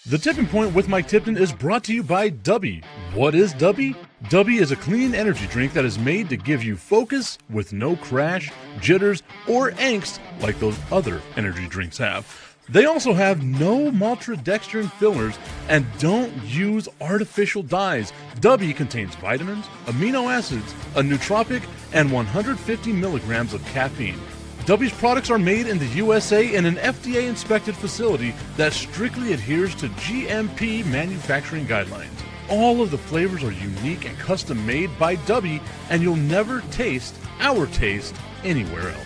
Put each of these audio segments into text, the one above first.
The Tipping Point with Mike Tipton is brought to you by Dubby. What is Dubby? Dubby is a clean energy drink that is made to give you focus with no crash, jitters, or angst like those other energy drinks have. They also have no maltodextrin fillers and don't use artificial dyes. Dubby contains vitamins, amino acids, a nootropic, and 150 milligrams of caffeine. Dubby's products are made in the USA in an FDA-inspected facility that strictly adheres to GMP manufacturing guidelines. All of the flavors are unique and custom-made by Dubby, and you'll never taste our taste anywhere else.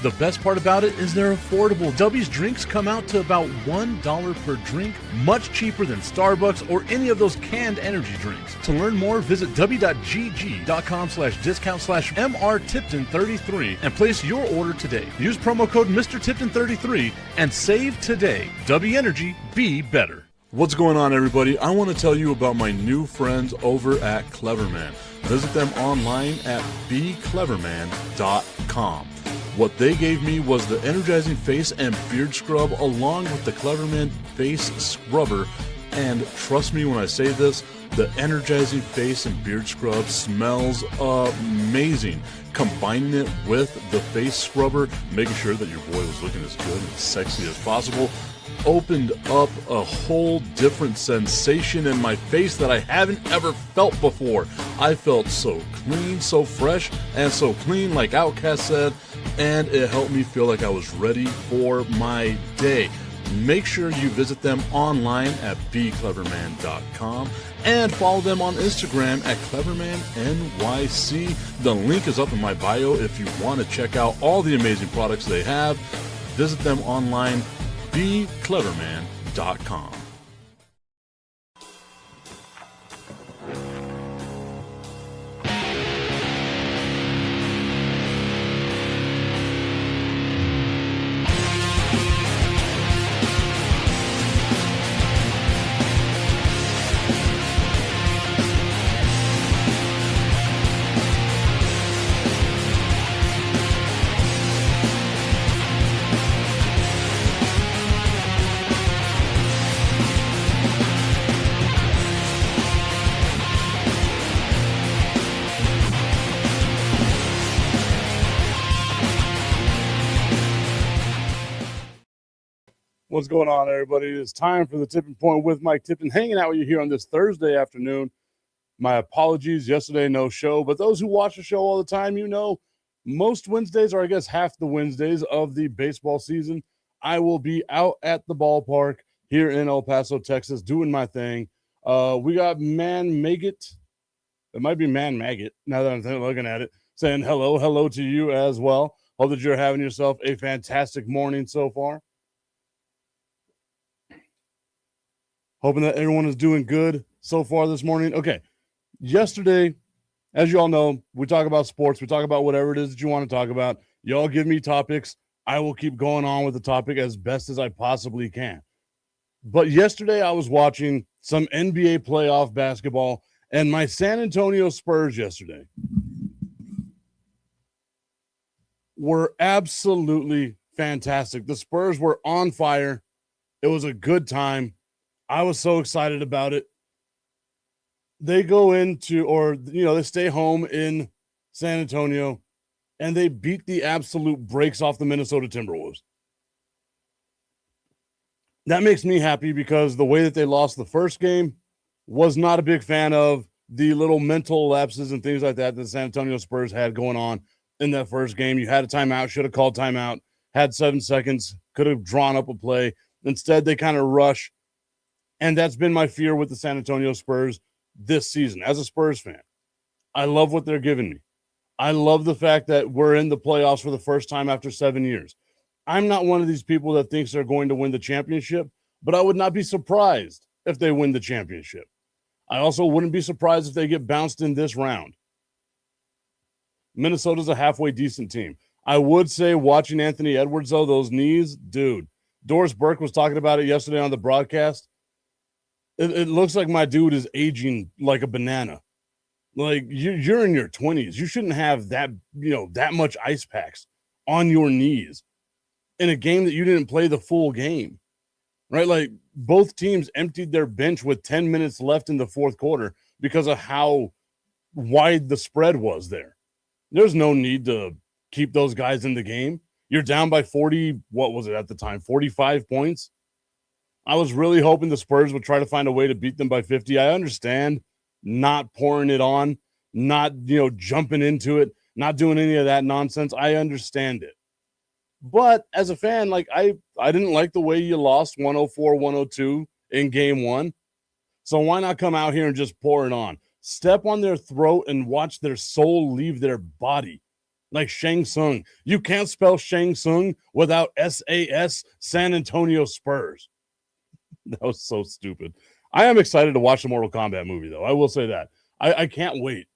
The best part about it is they're affordable. Dubby's drinks come out to about $1 per drink, much cheaper than Starbucks or any of those canned energy drinks. To learn more, visit w.gg.com/discount/MRTipton33 and place your order today. Use promo code MrTipton33 and save today. Dubby Energy, be better. What's going on, everybody? I want to tell you about my new friends over at Cleverman. Visit them online at becleverman.com. What they gave me was the energizing face and beard scrub along with the Cleverman face scrubber. And trust me when I say this, the energizing face and beard scrub smells amazing. Combining it with the face scrubber, making sure that your boy was looking as good and sexy as possible, opened up a whole different sensation in my face that I haven't ever felt before. I felt so clean, so fresh, and so clean, like Outcast said, and it helped me feel like I was ready for my day. Make sure you visit them online at becleverman.com and follow them on Instagram at clevermannyc. The link is up in my bio if you want to check out all the amazing products they have. Visit them online, becleverman.com. What's going on, everybody? It's time for the Tipping Point with Mike Tipton, hanging out with you here on this Thursday afternoon. My apologies, yesterday no show, but those who watch the show all the time, you know, most Wednesdays, or I guess half the Wednesdays of the baseball season, I will be out at the ballpark here in El Paso, Texas, doing my thing. We got Man Maggot. It might be Man Maggot, now that I'm looking at it, saying hello to you as well. Hope that you're having yourself a fantastic morning so far. Hoping that everyone is doing good so far this morning. Okay, yesterday, as you all know, we talk about sports. We talk about whatever it is that you want to talk about. Y'all give me topics. I will keep going on with the topic as best as I possibly can. But yesterday, I was watching some NBA playoff basketball, and my San Antonio Spurs yesterday were absolutely fantastic. The Spurs were on fire. It was a good time. I was so excited about it. They go into, or, they stay home in San Antonio, and they beat the absolute brakes off the Minnesota Timberwolves. That makes me happy because the way that they lost the first game was not a big fan of the little mental lapses and things like that the San Antonio Spurs had going on in that first game. You had a timeout, should have called timeout, had 7 seconds, could have drawn up a play. Instead, they kind of rush. And that's been my fear with the San Antonio Spurs this season. As a Spurs fan, I love what they're giving me. I love the fact that we're in the playoffs for the first time after 7 years. I'm not one of these people that thinks they're going to win the championship, but I would not be surprised if they win the championship. I also wouldn't be surprised if they get bounced in this round. Minnesota's a halfway decent team. I would say watching Anthony Edwards, though, those knees, dude. Doris Burke was talking about it yesterday on the broadcast. It looks like my dude is aging like a banana. Like, you're in your 20s. You shouldn't have that, that much ice packs on your knees in a game that you didn't play the full game, right? Like, both teams emptied their bench with 10 minutes left in the fourth quarter because of how wide the spread was there. There's no need to keep those guys in the game. You're down by 40, what was it at the time, 45 points? I was really hoping the Spurs would try to find a way to beat them by 50. I understand not pouring it on, not, jumping into it, not doing any of that nonsense. I understand it. But as a fan, I didn't like the way you lost 104-102 in game one. So why not come out here and just pour it on? Step on their throat and watch their soul leave their body. Like Shang Tsung. You can't spell Shang Tsung without SAS, San Antonio Spurs. That was so stupid. I am excited to watch the Mortal Kombat movie, though. I will say that. I can't wait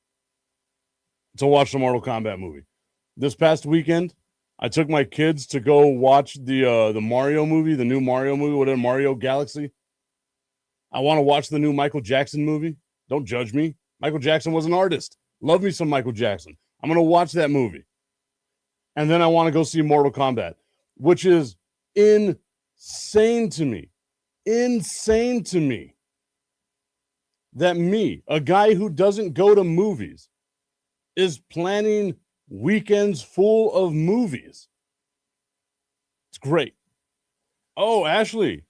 to watch the Mortal Kombat movie. This past weekend, I took my kids to go watch the Mario movie, the new Mario movie, whatever, Mario Galaxy. I want to watch the new Michael Jackson movie. Don't judge me. Michael Jackson was an artist. Love me some Michael Jackson. I'm going to watch that movie. And then I want to go see Mortal Kombat, which is insane to me. Insane to me that me, a guy who doesn't go to movies, is planning weekends full of movies. It's great. Oh, Ashley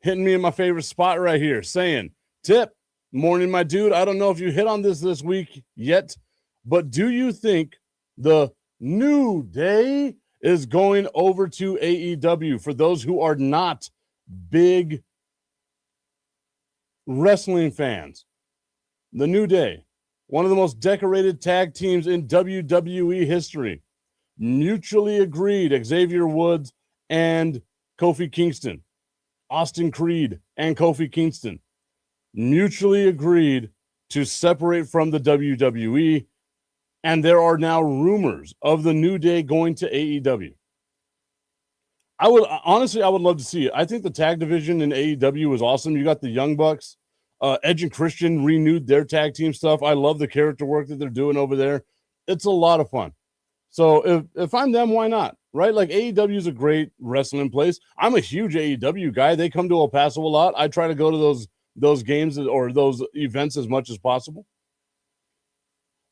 hitting me in my favorite spot right here saying, Tip, morning, my dude. I don't know if you hit on this week yet, but do you think the New Day is going over to AEW? For those who are not big wrestling fans, the New Day, one of the most decorated tag teams in WWE history, mutually agreed, Xavier Woods and Kofi Kingston, Austin Creed and Kofi Kingston, mutually agreed to separate from the WWE, and there are now rumors of the New Day going to AEW. I would love to see it. I think the tag division in AEW is awesome. You got the Young Bucks. Edge and Christian renewed their tag team stuff. I love the character work that they're doing over there. It's a lot of fun. So if I'm them, why not? Right? Like AEW is a great wrestling place. I'm a huge AEW guy. They come to El Paso a lot. I try to go to those games or those events as much as possible.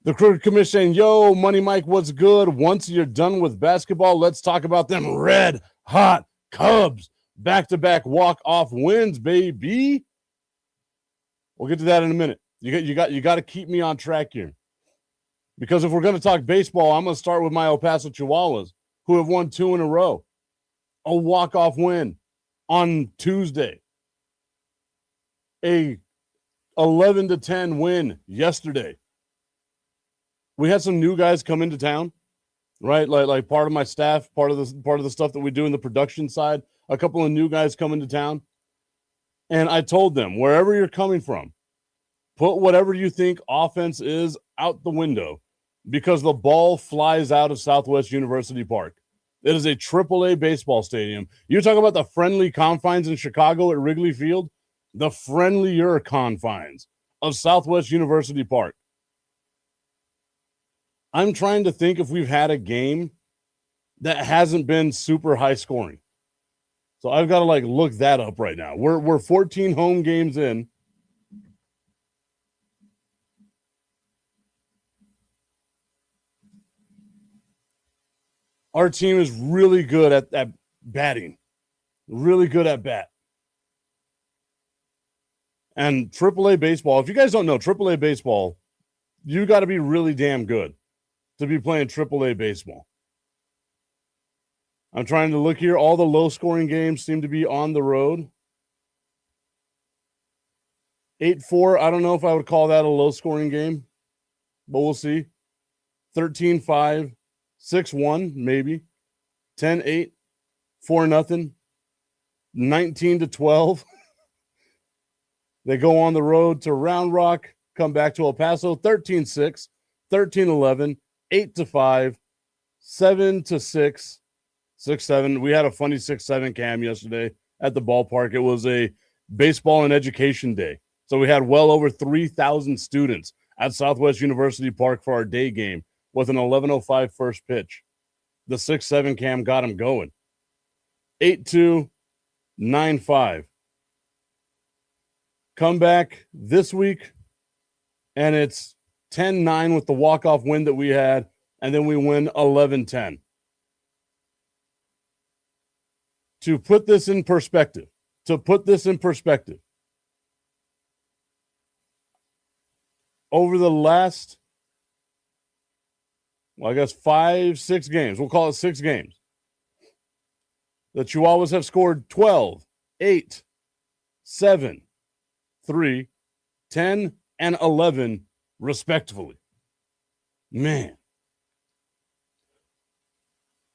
The Crooked Commission saying, yo, Money Mike, what's good? Once you're done with basketball, let's talk about them red hot Cubs. Back-to-back walk-off wins, baby. We'll get to that in a minute. You got to keep me on track here. Because if we're going to talk baseball, I'm going to start with my El Paso Chihuahuas, who have won 2 in a row. A walk-off win on Tuesday. A 11-10 win yesterday. We had some new guys come into town, right? Like part of my staff, part of the stuff that we do in the production side. A couple of new guys come into town, and I told them, wherever you're coming from, put whatever you think offense is out the window, because the ball flies out of Southwest University Park. It is a AAA baseball stadium. You talk about the friendly confines in Chicago at Wrigley Field, the friendlier confines of Southwest University Park. I'm trying to think if we've had a game that hasn't been super high scoring. So I've got to look that up right now. We're 14 home games in. Our team is really good at batting. Really good at bat. And AAA baseball, if you guys don't know, AAA baseball, you got to be really damn good to be playing AAA baseball. I'm trying to look here. All the low-scoring games seem to be on the road. 8-4, I don't know if I would call that a low-scoring game, but we'll see. 13-5, 6-1, maybe. 10-8, 4-0, 19-12. They go on the road to Round Rock, come back to El Paso, 13-6, 13-11, 8-5, 7-6, 6-7. We had a funny 6-7 cam yesterday at the ballpark. It was a baseball and education day. So we had well over 3,000 students at Southwest University Park for our day game with an 11:05 first pitch. The 6-7 cam got him going. 8-2, 9-5. come back this week, and it's 10-9 with the walk-off win that we had, and then we win 11-10. To put this in perspective, over the last, well, I guess 5-6 games, we'll call it 6 games, the Chihuahuas have scored 12, 8, 7, 3, 10, and 11, respectively. Man.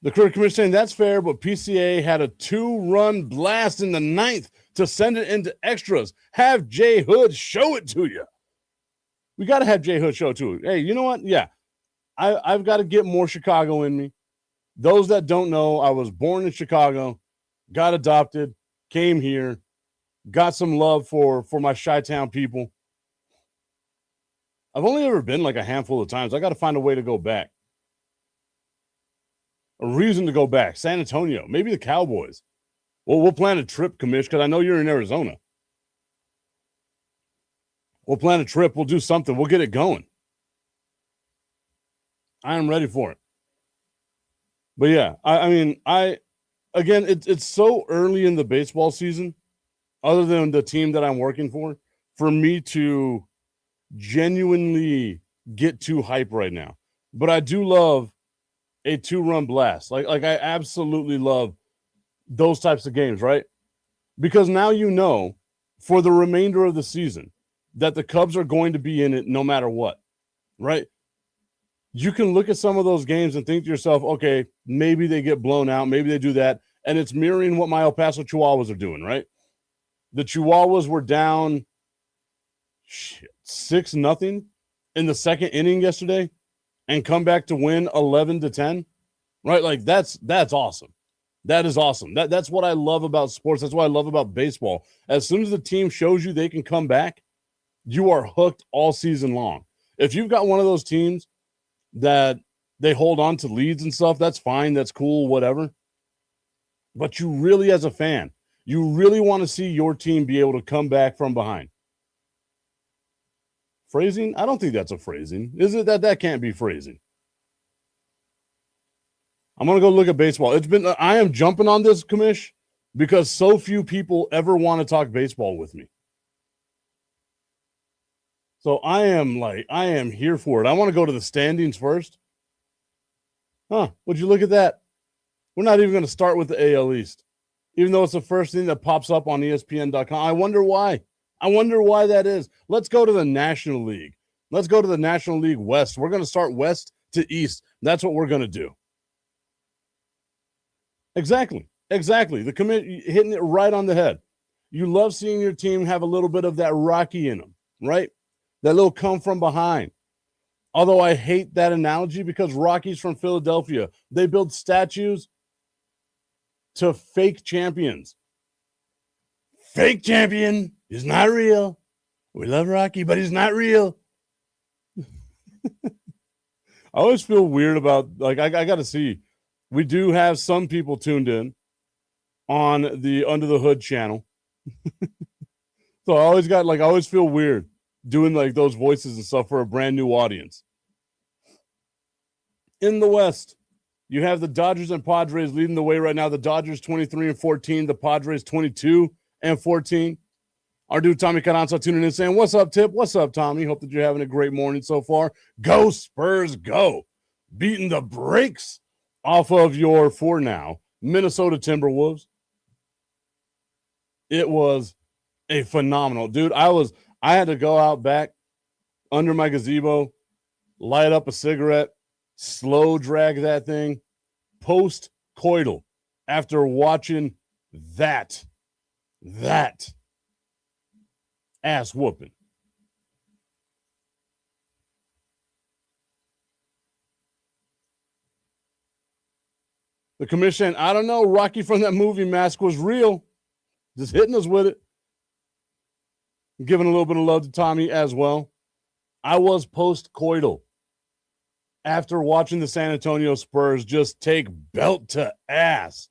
The Cricket Commission saying that's fair, but PCA had a 2-run blast in the 9th to send it into extras. Have Jay Hood show it to you. We got to have Jay Hood show it to you. Hey, you know what? Yeah, I've got to get more Chicago in me. Those that don't know, I was born in Chicago, got adopted, came here, got some love for my Chi-Town people. I've only ever been like a handful of times. I got to find a way to go back. A reason to go back. San Antonio, maybe the Cowboys. Well, we'll plan a trip, Commish, because I know you're in Arizona. We'll plan a trip. We'll do something. We'll get it going. I am ready for it. But yeah, I mean, again, it's so early in the baseball season, other than the team that I'm working for me to genuinely get too hype right now. But I do love a 2-run blast. Like I absolutely love those types of games, right? Because now you know for the remainder of the season that the Cubs are going to be in it no matter what, right? You can look at some of those games and think to yourself, okay, maybe they get blown out, maybe they do that, and it's mirroring what my El Paso Chihuahuas are doing, right? The Chihuahuas were down 6-0 in the second inning yesterday and come back to win 11-10, right? Like that's awesome. That is awesome. That's what I love about sports. That's what I love about baseball. As soon as the team shows you they can come back, you are hooked all season long. If you've got one of those teams that they hold on to leads and stuff, that's fine. That's cool, whatever. But you really, as a fan, you really want to see your team be able to come back from behind. Phrasing? I don't think that's a phrasing. Is it that can't be phrasing? I'm going to go look at baseball. I am jumping on this, Commish, because so few people ever want to talk baseball with me. So I am here for it. I want to go to the standings first. Would you look at that? We're not even going to start with the AL East, even though it's the first thing that pops up on ESPN.com. I wonder why. I wonder why that is. Let's go to the National League. Let's go to the National League West. We're going to start west to east. That's what we're going to do. Exactly. The committee hitting it right on the head. You love seeing your team have a little bit of that Rocky in them, right? That little come from behind. Although I hate that analogy because Rocky's from Philadelphia. They build statues to fake champions. Fake champion is not real. We love Rocky, but he's not real. I always feel weird about, like, I got to see. We do have some people tuned in on the Under the Hood channel. So I always feel weird doing like those voices and stuff for a brand new audience. In the West, you have the Dodgers and Padres leading the way right now. The Dodgers 23-14, the Padres 22-14. Our dude Tommy Carranza tuning in saying, "What's up, Tip? What's up, Tommy? Hope that you're having a great morning so far. Go Spurs, go!" Beating the brakes off of your, for now, Minnesota Timberwolves. It was a phenomenal, dude. I had to go out back under my gazebo, light up a cigarette, slow drag that thing, post-coital after watching that ass whooping. The commission, I don't know, Rocky from that movie Mask was real. Just hitting us with it. Giving a little bit of love to Tommy as well. I was post-coital after watching the San Antonio Spurs just take belt to ass.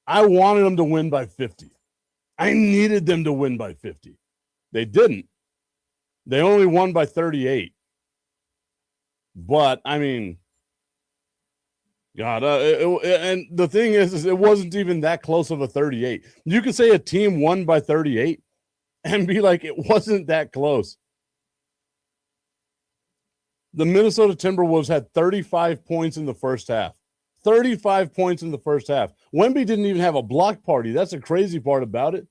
I wanted them to win by 50. I needed them to win by 50. They didn't. They only won by 38. But, I mean, God, and the thing is it wasn't even that close of a 38. You can say a team won by 38 and be like, it wasn't that close. The Minnesota Timberwolves had 35 points in the first half. 35 points in the first half. Wemby didn't even have a block party. That's the crazy part about it.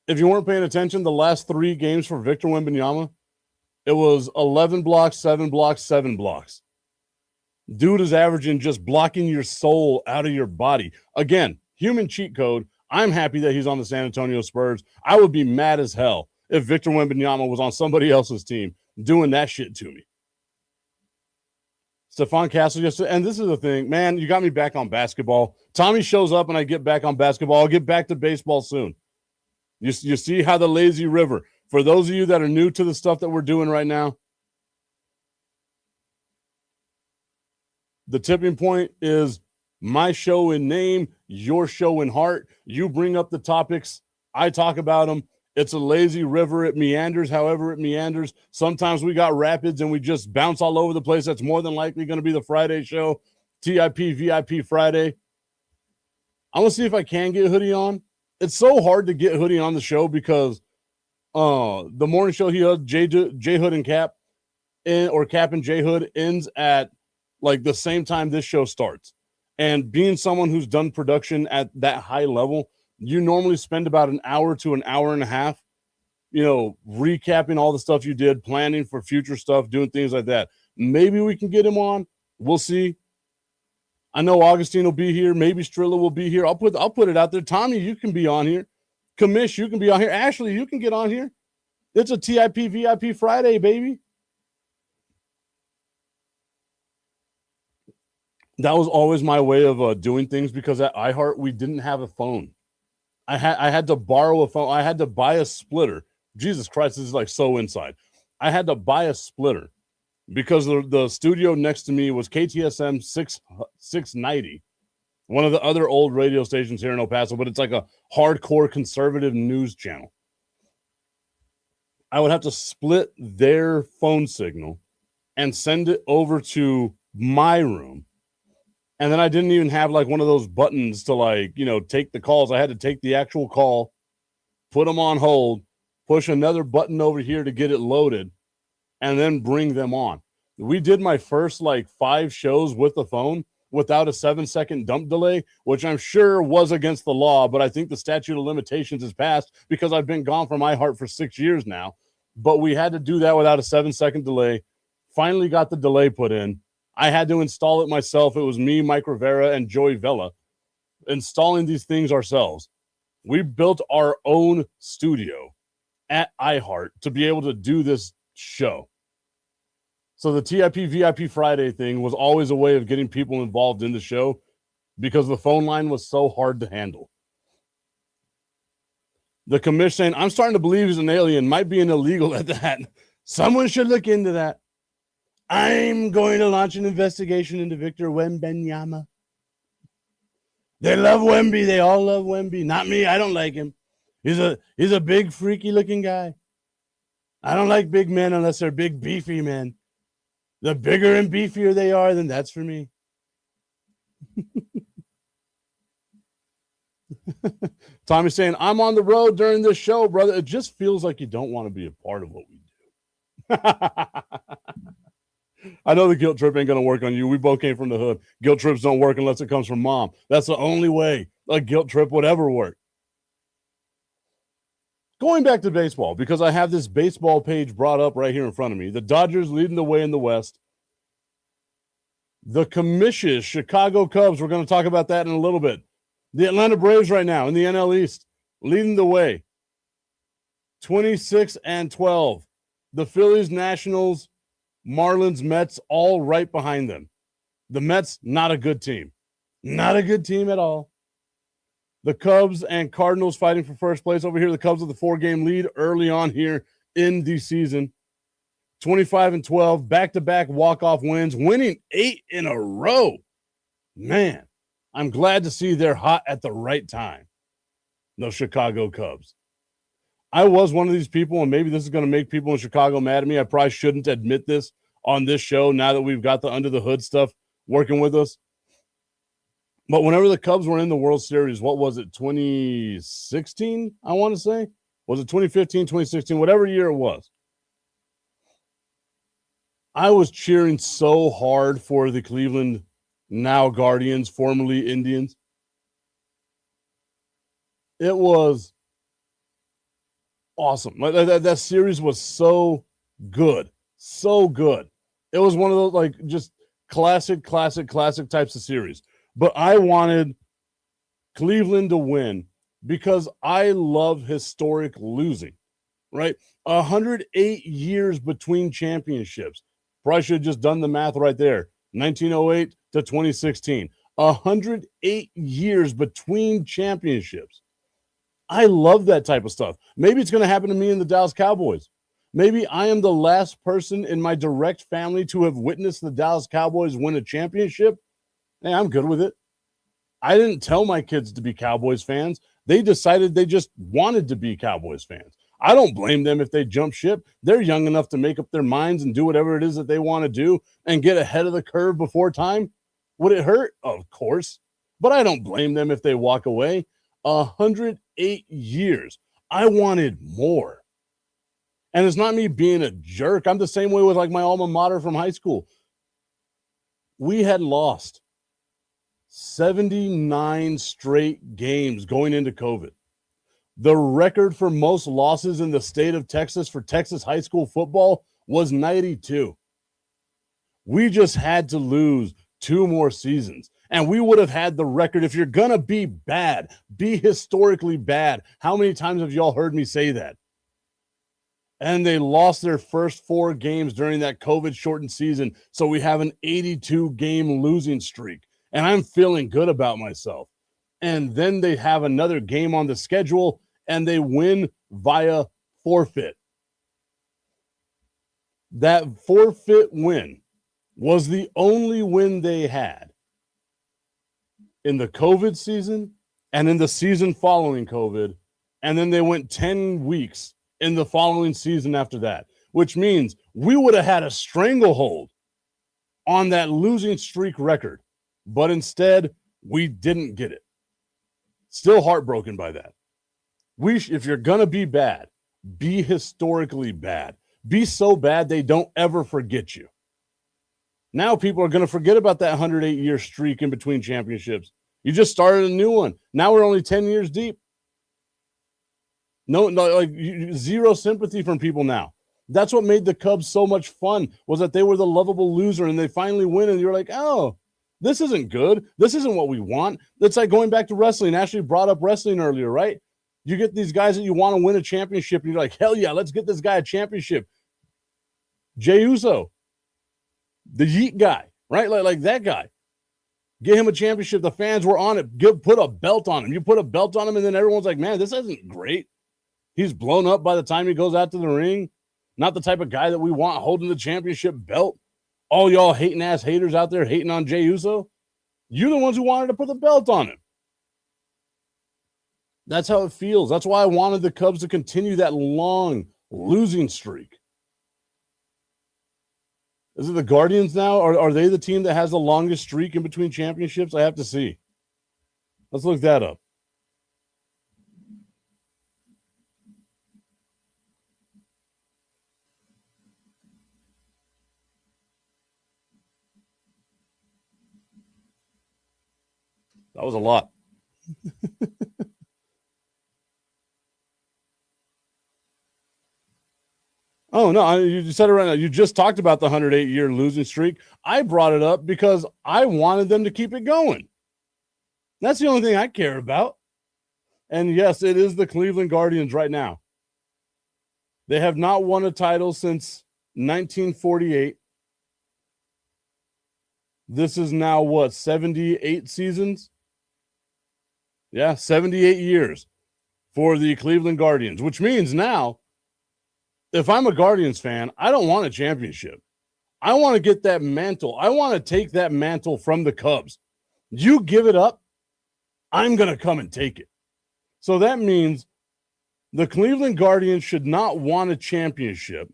If you weren't paying attention, the last 3 games for Victor Wembanyama, it was 11 blocks, 7 blocks, 7 blocks. Dude is averaging just blocking your soul out of your body. Again, human cheat code. I'm happy that he's on the San Antonio Spurs. I would be mad as hell if Victor Wembanyama was on somebody else's team doing that shit to me. Stephon Castle yesterday, and this is the thing, man, you got me back on basketball. Tommy shows up and I get back on basketball. I'll get back to baseball soon. You see how the lazy river, for those of you that are new to the stuff that we're doing right now, the tipping point is my show in name, your show in heart. You bring up the topics, I talk about them. It's a lazy river. It meanders however it meanders. Sometimes we got rapids and we just bounce all over the place. That's more than likely going to be the Friday show, TIP VIP Friday. I'm going to see if I can get Hoodie on. It's so hard to get Hoodie on the show because the morning show he had, J Hood and Cap, or Cap and J Hood, ends at like the same time this show starts. And being someone who's done production at that high level, you normally spend about an hour to an hour and a half, recapping all the stuff you did, planning for future stuff, doing things like that. Maybe we can get him on. We'll see. I know Augustine will be here. Maybe Strilla will be here. I'll put it out there. Tommy, you can be on here. Kamish, you can be on here. Ashley, you can get on here. It's a TIP VIP Friday, baby. That was always my way of doing things because at iHeart, we didn't have a phone. I had to borrow a phone. I had to buy a splitter. Jesus Christ, this is like so inside. I had to buy a splitter because the studio next to me was KTSM 690, one of the other old radio stations here in El Paso, but it's like a hardcore conservative news channel. I would have to split their phone signal and send it over to my room. And then I didn't even have like one of those buttons to take the calls. I had to take the actual call, put them on hold, push another button over here to get it loaded, and then bring them on. We did my first 5 shows with the phone without a 7-second dump delay, which I'm sure was against the law, but I think the statute of limitations has passed because I've been gone from iHeart for 6 years now. But we had to do that without a 7-second delay. Finally got the delay put in. I had to install it myself. It was me, Mike Rivera, and Joey Vela installing these things ourselves. We built our own studio at iHeart to be able to do this show. So the TIP VIP Friday thing was always a way of getting people involved in the show because the phone line was so hard to handle. The commission saying, I'm starting to believe he's an alien, might be an illegal at that. Someone should look into that. I'm going to launch an investigation into Victor Wembanyama. They love Wemby. They all love Wemby. Not me. I don't like him. He's a big, freaky looking guy. I don't like big men unless they're big, beefy men. The bigger and beefier they are, then that's for me. Tommy's saying, I'm on the road during this show, brother. It just feels like you don't want to be a part of what we do. I know the guilt trip ain't going to work on you. We both came from the hood. Guilt trips don't work unless it comes from mom. That's the only way a guilt trip would ever work. Going back to baseball, because I have this baseball page brought up right here in front of me. The Dodgers leading the way in the West. The commissions, Chicago Cubs, we're going to talk about that in a little bit. The Atlanta Braves right now in the NL East, leading the way. 26-12. The Phillies, Nationals, Marlins, Mets, all right behind them. The Mets, not a good team. Not a good team at all. The Cubs and Cardinals fighting for first place over here. The Cubs with a 4-game lead early on here in the season. 25-12, back-to-back walk-off wins, winning 8 in a row. Man, I'm glad to see they're hot at the right time. the Chicago Cubs. I was one of these people, and maybe this is going to make people in Chicago mad at me. I probably shouldn't admit this on this show now that we've got the under the hood stuff working with us. But whenever the Cubs were in the World Series, what was it, 2016, I want to say? Was it 2015, 2016, whatever year it was? I was cheering so hard for the Cleveland, now Guardians, formerly Indians. It was awesome. That series was so good. So good. It was one of those, like, just classic types of series. But I wanted Cleveland to win because I love historic losing, right? 108 years between championships. Probably should have just done the math right there. 1908 to 2016. 108 years between championships. I love that type of stuff. Maybe it's going to happen to me and the Dallas Cowboys. Maybe I am the last person in my direct family to have witnessed the Dallas Cowboys win a championship. Hey, I'm good with it. I didn't tell my kids to be Cowboys fans. They decided they just wanted to be Cowboys fans. I don't blame them if they jump ship. They're young enough to make up their minds and do whatever it is that they want to do and get ahead of the curve before time. Would it hurt? Of course. But I don't blame them if they walk away. 108 years. I wanted more. And it's not me being a jerk. I'm the same way with, like, my alma mater from high school. We had lost 79 straight games going into COVID. The record for most losses in the state of Texas for Texas high school football was 92. We just had to lose 2 more seasons, and we would have had the record. If you're going to be bad, be historically bad. How many times have y'all heard me say that? And they lost their first 4 games during that COVID-shortened season, so we have an 82-game losing streak, and I'm feeling good about myself. And then they have another game on the schedule, and they win via forfeit. That forfeit win was the only win they had in the COVID season and in the season following COVID, and then they went 10 weeks in the following season after that, which means we would have had a stranglehold on that losing streak record, but instead we didn't get it. Still heartbroken by that. If you're going to be bad, be historically bad. Be so bad they don't ever forget you. Now people are going to forget about that 108-year streak in between championships. You just started a new one. Now we're only 10 years deep. No, like, zero sympathy from people now. That's what made the Cubs so much fun, was that they were the lovable loser, and they finally win, and you're like, oh, this isn't good. This isn't what we want. It's like going back to wrestling. Ashley brought up wrestling earlier, right? You get these guys that you want to win a championship, and you're like, hell yeah, let's get this guy a championship. Jey Uso, the Yeet guy, right? Like that guy. Get him a championship. The fans were on it. Put a belt on him. You put a belt on him, and then everyone's like, man, this isn't great. He's blown up by the time he goes out to the ring. Not the type of guy that we want holding the championship belt. All y'all hating-ass haters out there hating on Jey Uso, you're the ones who wanted to put the belt on him. That's how it feels. That's why I wanted the Cubs to continue that long losing streak. Is it the Guardians now? Are they the team that has the longest streak in between championships? I have to see. Let's look that up. That was a lot. Oh, no, you said it right now. You just talked about the 108-year losing streak. I brought it up because I wanted them to keep it going. That's the only thing I care about. And yes, it is the Cleveland Guardians right now. They have not won a title since 1948. This is now, what, 78 seasons? Yeah, 78 years for the Cleveland Guardians, which means now, if I'm a Guardians fan, I don't want a championship. I want to get that mantle. I want to take that mantle from the Cubs. You give it up, I'm going to come and take it. So that means the Cleveland Guardians should not want a championship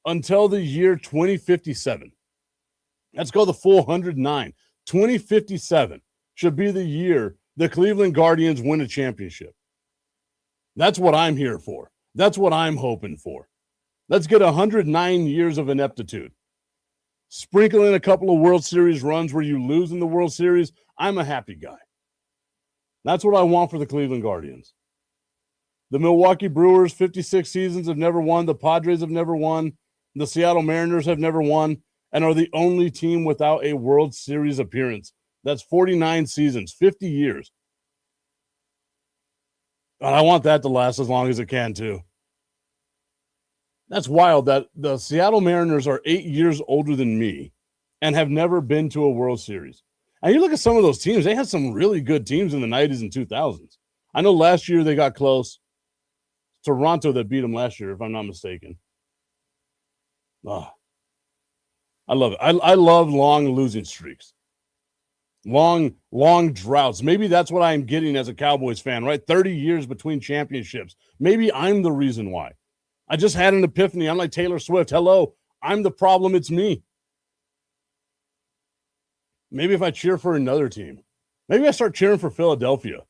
until the year 2057. Let's go the full 109. 2057 should be the year the Cleveland Guardians win a championship. That's what I'm here for. That's what I'm hoping for. Let's get 109 years of ineptitude. Sprinkle in a couple of World Series runs where you lose in the World Series. I'm a happy guy. That's what I want for the Cleveland Guardians. The Milwaukee Brewers, 56 seasons, have never won. The Padres have never won. The Seattle Mariners have never won and are the only team without a World Series appearance. That's 49 seasons, 50 years. And I want that to last as long as it can, too. That's wild that the Seattle Mariners are 8 years older than me and have never been to a World Series. And you look at some of those teams, they had some really good teams in the 90s and 2000s. I know last year they got close. Toronto that beat them last year, if I'm not mistaken. Oh, I love it. I love long losing streaks. Long droughts. Maybe that's what I'm getting as a Cowboys fan, right? 30 years between championships. Maybe I'm the reason why. I just had an epiphany. I'm like Taylor Swift. Hello, I'm the problem. It's me. Maybe if I cheer for another team, maybe I start cheering for Philadelphia.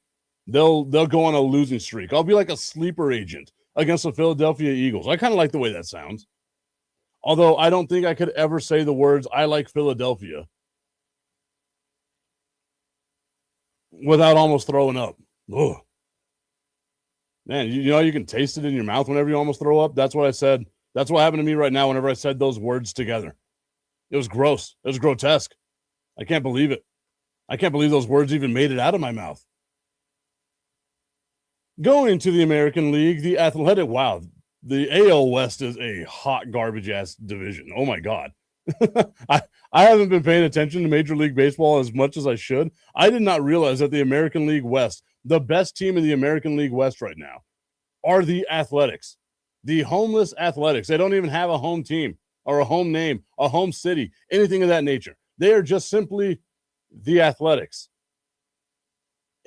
They'll go on a losing streak. I'll be like a sleeper agent against the Philadelphia Eagles. I kind of like the way that sounds. Although I don't think I could ever say the words, I like Philadelphia, without almost throwing up. Ugh. Man, you know you can taste it in your mouth whenever you almost throw up? That's what I said. That's what happened to me right now whenever I said those words together. It was gross. It was grotesque. I can't believe it. I can't believe those words even made it out of my mouth. Going to the American League, the Athletic, wow, the AL West is a hot garbage-ass division. Oh, my God. I haven't been paying attention to Major League Baseball as much as I should. I did not realize that the American League West, the best team in the American League West right now, are the Athletics, the homeless Athletics. They don't even have a home team or a home name, a home city, anything of that nature. They are just simply the Athletics.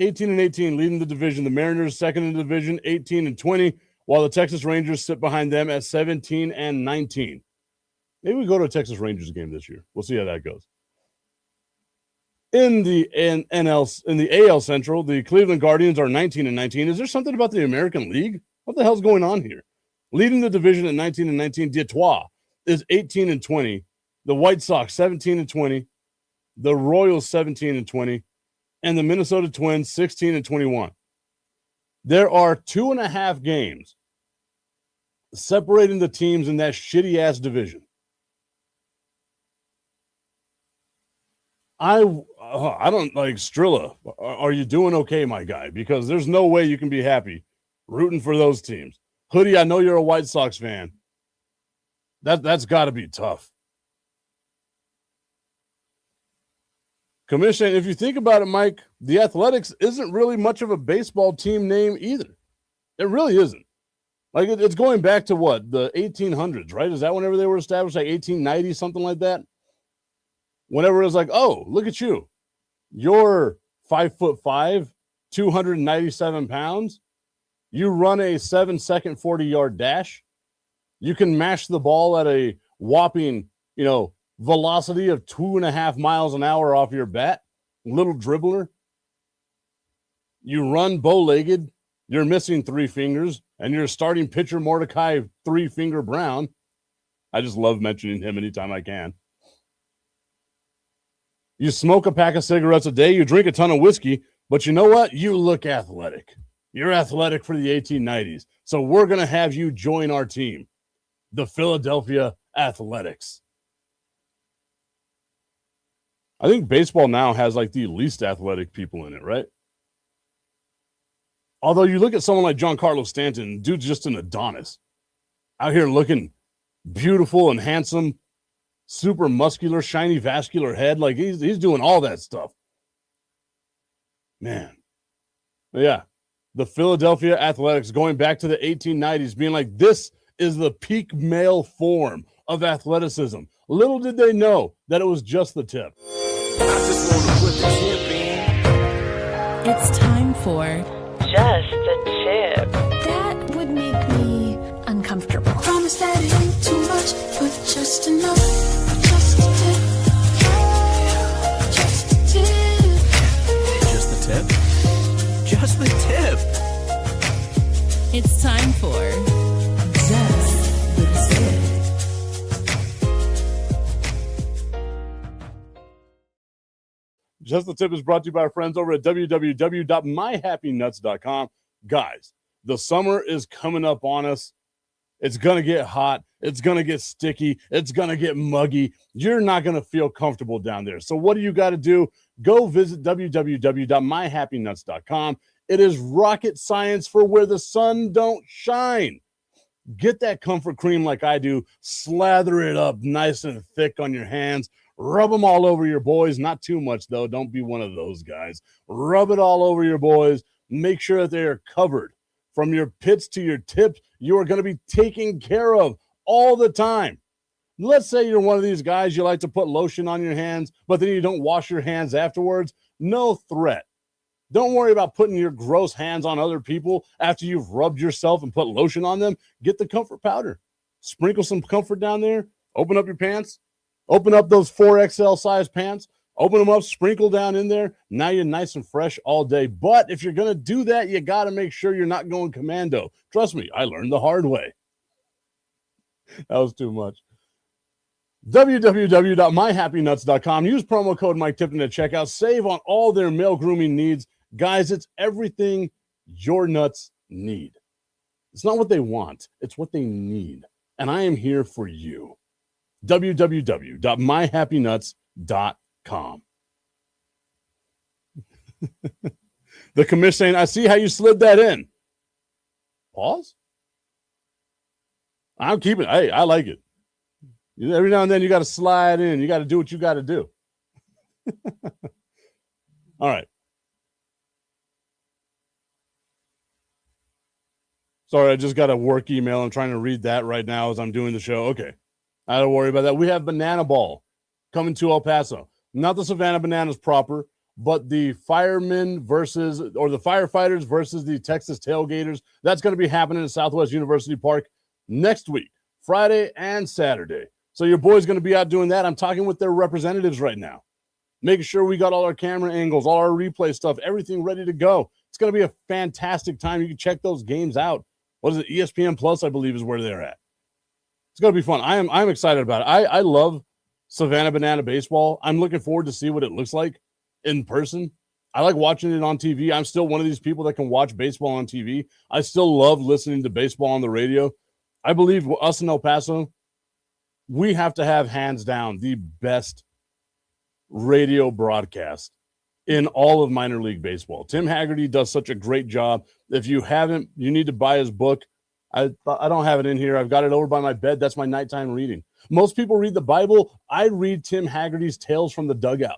18-18 leading the division. The Mariners second in the division, 18-20, while the Texas Rangers sit behind them at 17-19. Maybe we go to a Texas Rangers game this year. We'll see how that goes. In the AL Central, the Cleveland Guardians are 19-19. Is there something about the American League? What the hell's going on here? Leading the division at 19-19, Detroit is 18-20. The White Sox 17-20. The Royals 17-20. And the Minnesota Twins 16-21. There are 2.5 games separating the teams in that shitty-ass division. I don't like Strilla. Are you doing okay, my guy? Because there's no way you can be happy rooting for those teams. Hoodie, I know you're a White Sox fan. That's got to be tough. Commission, if you think about it, Mike, the Athletics isn't really much of a baseball team name either. It really isn't. Like, it's going back to what? The 1800s, right? Is that whenever they were established? Like 1890, something like that? Whenever it was like, oh, look at you. You're 5'5", 297 pounds. You run a 7-second 40-yard dash. You can mash the ball at a whopping, velocity of 2.5 miles an hour off your bat. Little dribbler. You run bow-legged. You're missing 3 fingers. And you're starting pitcher Mordecai 3-Finger Brown. I just love mentioning him anytime I can. You smoke a pack of cigarettes a day. You drink a ton of whiskey. But you know what? You look athletic. You're athletic for the 1890s. So we're going to have you join our team, the Philadelphia Athletics. I think baseball now has like the least athletic people in it, right? Although you look at someone like Giancarlo Stanton, dude's just an Adonis. Out here looking beautiful and handsome, super muscular, shiny vascular head. Like he's doing all that stuff. Man. But yeah. The Philadelphia Athletics going back to the 1890s being like, this is the peak male form of athleticism. Little did they know that it was just the tip. I just want to put the tip in. It's time for Just a Just enough, just a tip. Just a tip. Just the tip? Just the tip. It's time for Just the Tip. Just the Tip is brought to you by our friends over at www.myhappynuts.com. Guys, the summer is coming up on us. It's going to get hot. It's going to get sticky. It's going to get muggy. You're not going to feel comfortable down there. So what do you got to do? Go visit www.myhappynuts.com. It is rocket science for where the sun don't shine. Get that comfort cream like I do. Slather it up nice and thick on your hands. Rub them all over your boys. Not too much, though. Don't be one of those guys. Rub it all over your boys. Make sure that they are covered. From your pits to your tips, you are going to be taken care of all the time. Let's say you're one of these guys, you like to put lotion on your hands, but then you don't wash your hands afterwards. No threat. Don't worry about putting your gross hands on other people after you've rubbed yourself and put lotion on them. Get the comfort powder. Sprinkle some comfort down there. Open up your pants. Open up those 4XL size pants. Open them up, sprinkle down in there. Now you're nice and fresh all day. But if you're going to do that, you got to make sure you're not going commando. Trust me, I learned the hard way. That was too much. www.myhappynuts.com. Use promo code Mike Tipton at checkout. Save on all their male grooming needs. Guys, it's everything your nuts need. It's not what they want. It's what they need. And I am here for you. www.myhappynuts.com. The commission saying, I see how you slid that in. Pause. I'm keeping it. Hey, I like it. Every now and then you got to slide in. You got to do what you got to do. All right. Sorry, I just got a work email. I'm trying to read that right now as I'm doing the show. Okay. I don't worry about that. We have Banana Ball coming to El Paso. Not the Savannah Bananas proper, but the firemen versus, or the firefighters versus the Texas Tailgaters. That's going to be happening at Southwest University Park next week, Friday and Saturday. So your boy's going to be out doing that. I'm talking with their representatives right now, making sure we got all our camera angles, all our replay stuff, everything ready to go. It's going to be a fantastic time. You can check those games out. What is it? ESPN Plus, I believe, is where they're at. It's going to be fun. I'm excited about it. I love Savannah Banana baseball. I'm looking forward to see what it looks like in person. I like watching it on TV. I'm still one of these people that can watch baseball on TV. I still love listening to baseball on the radio. I believe us in El Paso, we have to have hands down the best radio broadcast in all of minor league baseball. Tim Haggerty does such a great job. If you haven't, you need to buy his book. I don't have it in here. I've got it over by my bed. That's my nighttime reading. Most people read the Bible. I read Tim Haggerty's Tales from the Dugout.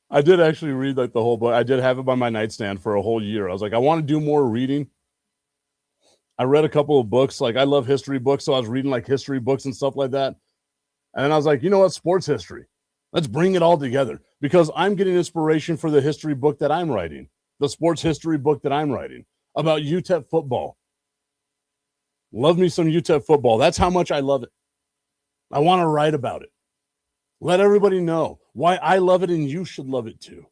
I did actually read like the whole book. I did have it by my nightstand for a whole year. I was like, I want to do more reading. I read a couple of books. Like I love history books, so I was reading like history books and stuff like that. And then I was like, you know what? Sports history. Let's bring it all together because I'm getting inspiration for the history book that I'm writing. The sports history book that I'm writing about UTEP football. Love me some UTEP football. That's how much I love it. I want to write about it. Let everybody know why I love it and you should love it too.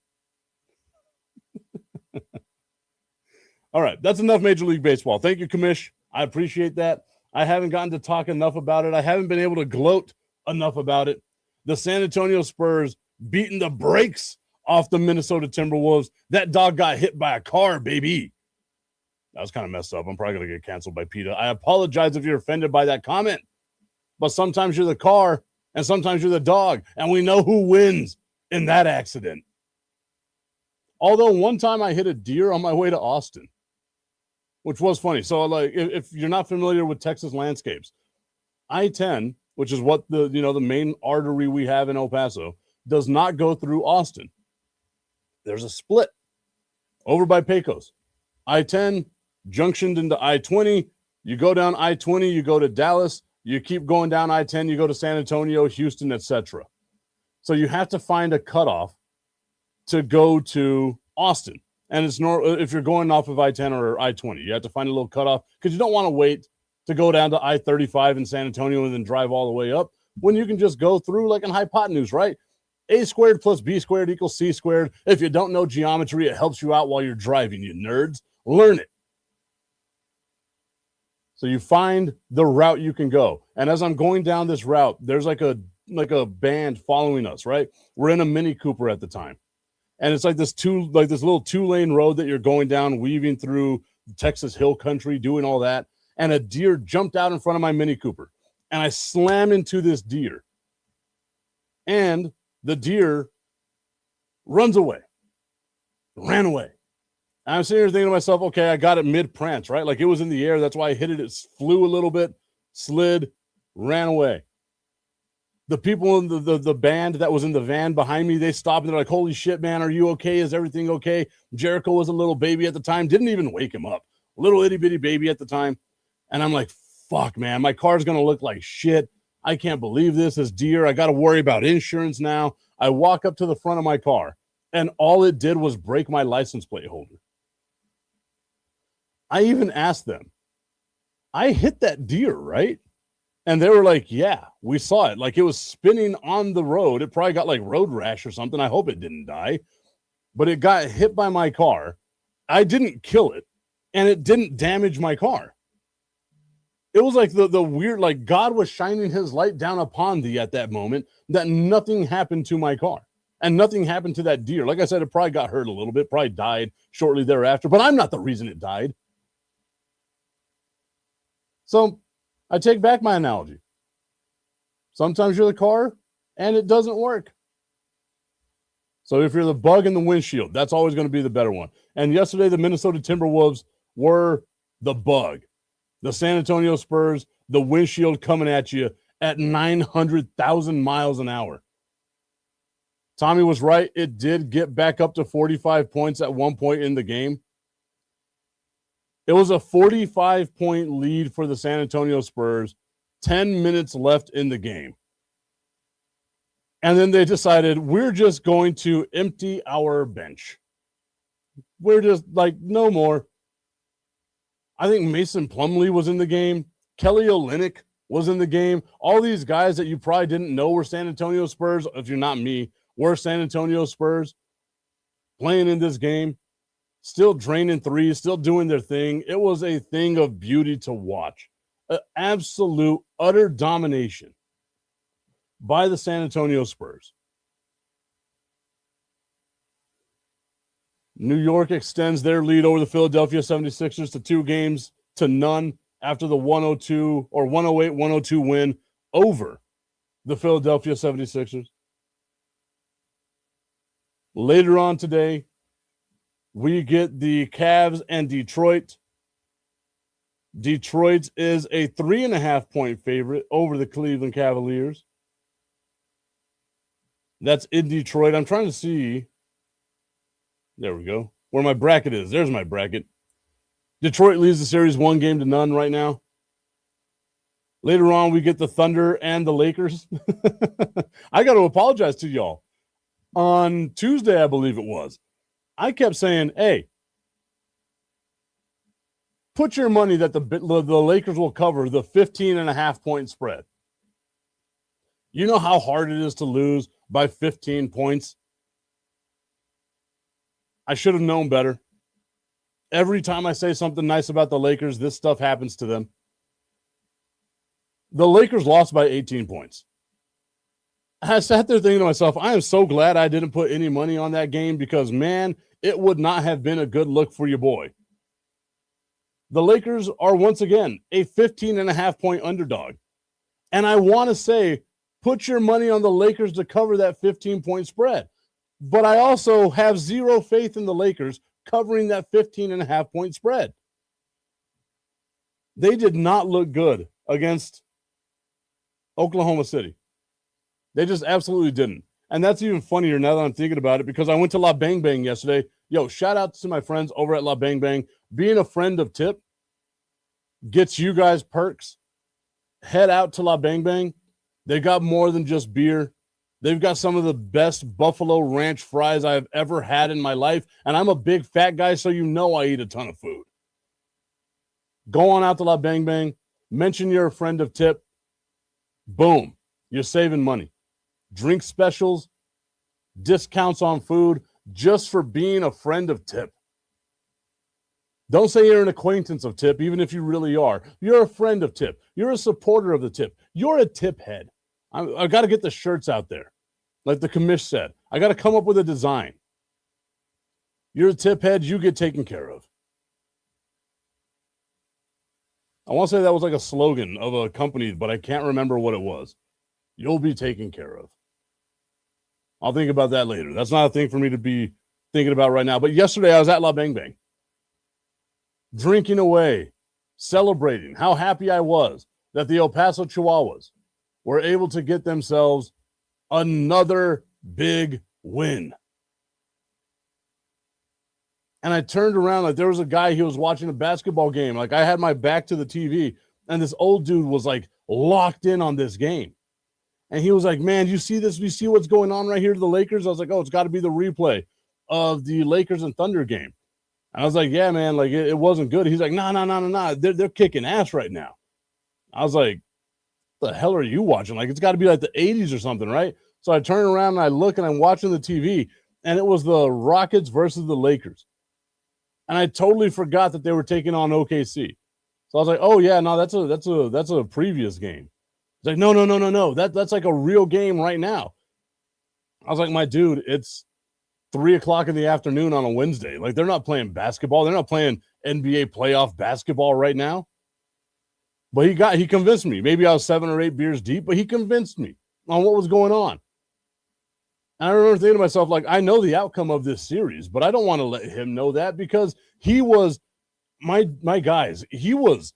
All right, that's enough Major League Baseball. Thank you, Commish. I appreciate that. I haven't gotten to talk enough about it. I haven't been able to gloat enough about it. The San Antonio Spurs beating the brakes off the Minnesota Timberwolves. That dog got hit by a car, baby. That was kind of messed up. I'm probably going to get canceled by PETA. I apologize if you're offended by that comment. But sometimes you're the car and sometimes you're the dog. And we know who wins in that accident. Although one time I hit a deer on my way to Austin, which was funny. So like if you're not familiar with Texas landscapes, I-10, which is what the main artery we have in El Paso, does not go through Austin. There's a split over by Pecos. I-10 junctioned into I-20. You go down I-20, you go to Dallas. You keep going down I-10, you go to San Antonio, Houston, etc. So you have to find a cutoff to go to Austin. And it's if you're going off of I-10 or I-20, you have to find a little cutoff because you don't want to wait to go down to I-35 in San Antonio and then drive all the way up when you can just go through like in hypotenuse, right? A squared plus B squared equals C squared. If you don't know geometry, it helps you out while you're driving, you nerds. Learn it. So you find the route you can go. And as I'm going down this route, there's like a band following us, right? We're in a Mini Cooper at the time. And it's like this little 2-lane road that you're going down, weaving through Texas hill country, doing all that. And a deer jumped out in front of my Mini Cooper. And I slam into this deer. And the deer ran away. And I'm sitting here thinking to myself, okay, I got it mid-prance, right? Like it was in the air. That's why I hit it. It flew a little bit, slid, ran away. The people in the band that was in the van behind me, they stopped and they're like, holy shit, man, are you okay? Is everything okay? Jericho was a little baby at the time. Didn't even wake him up. Little itty-bitty baby at the time. And I'm like, fuck, man, my car's going to look like shit. I can't believe this deer. I got to worry about insurance now. I walk up to the front of my car, and all it did was break my license plate holder. I even asked them, I hit that deer, right? And they were like, yeah, we saw it. Like it was spinning on the road. It probably got like road rash or something. I hope it didn't die. But it got hit by my car. I didn't kill it, and it didn't damage my car. It was like the weird, like God was shining his light down upon thee at that moment that nothing happened to my car and nothing happened to that deer. Like I said, it probably got hurt a little bit, probably died shortly thereafter, but I'm not the reason it died. So I take back my analogy. Sometimes you're the car and it doesn't work. So if you're the bug in the windshield, that's always going to be the better one. And yesterday, the Minnesota Timberwolves were the bug. The San Antonio Spurs, the windshield coming at you at 900,000 miles an hour. Tommy was right. It did get back up to 45 points at one point in the game. It was a 45-point lead for the San Antonio Spurs, 10 minutes left in the game. And then they decided, we're just going to empty our bench. We're just like, no more. I think Mason Plumlee was in the game. Kelly Olynyk was in the game. All these guys that you probably didn't know were San Antonio Spurs, if you're not me, were San Antonio Spurs playing in this game, still draining threes, still doing their thing. It was a thing of beauty to watch. An absolute, utter domination by the San Antonio Spurs. New York extends their lead over the Philadelphia 76ers to 2-0 after the 108-102 win over the Philadelphia 76ers. Later on today, we get the Cavs and Detroit. Detroit is a 3.5-point favorite over the Cleveland Cavaliers. That's in Detroit. I'm trying to see. There we go. Where my bracket is. There's my bracket. Detroit leads the series 1-0 right now. Later on, we get the Thunder and the Lakers. I got to apologize to y'all. On Tuesday, I believe it was, I kept saying, hey, put your money that the Lakers will cover the 15.5-point spread. You know how hard it is to lose by 15 points? I should have known better. Every time I say something nice about the Lakers, this stuff happens to them. The Lakers lost by 18 points. I sat there thinking to myself, I am so glad I didn't put any money on that game because, man, it would not have been a good look for your boy. The Lakers are once again a 15.5-point underdog. And I want to say, put your money on the Lakers to cover that 15-point spread. But I also have zero faith in the Lakers covering that 15.5-point spread. They did not look good against Oklahoma City. They just absolutely didn't. And that's even funnier now that I'm thinking about it because I went to La Bang Bang yesterday. Yo, shout out to my friends over at La Bang Bang. Being a friend of Tip gets you guys perks. Head out to La Bang Bang. They got more than just beer. They've got some of the best Buffalo Ranch fries I've ever had in my life. And I'm a big fat guy, so you know I eat a ton of food. Go on out to La Bang Bang. Mention you're a friend of Tip. Boom. You're saving money. Drink specials, discounts on food, just for being a friend of Tip. Don't say you're an acquaintance of Tip, even if you really are. You're a friend of Tip. You're a supporter of the Tip. You're a Tip head. I got to get the shirts out there. Like the commish said, I got to come up with a design. You're a Tip head, you get taken care of. I want to say that was like a slogan of a company, but I can't remember what it was. You'll be taken care of. I'll think about that later. That's not a thing for me to be thinking about right now. But yesterday I was at La Bang Bang, drinking away, celebrating how happy I was that the El Paso Chihuahuas were able to get themselves another big win. And I turned around, like there was a guy, he was watching a basketball game. Like I had my back to the TV, and this old dude was like locked in on this game. And he was like, man, you see this? You see what's going on right here to the Lakers? I was like, oh, it's got to be the replay of the Lakers and Thunder game. And I was like, yeah, man, like it wasn't good. He's like, no. They're kicking ass right now. I was like, what the hell are you watching? Like, it's got to be like the 80s or something, right? So I turn around and I look and I'm watching the TV, and it was the Rockets versus the Lakers. And I totally forgot that they were taking on OKC. So I was like, oh yeah, no, that's a previous game. He's like, no. That's like a real game right now. I was like, my dude, it's 3:00 in the afternoon on a Wednesday. Like, they're not playing basketball. They're not playing NBA playoff basketball right now. But he convinced me. Maybe I was 7 or 8 beers deep, but he convinced me on what was going on. And I remember thinking to myself, like, I know the outcome of this series, but I don't want to let him know that, because he was my guys. He was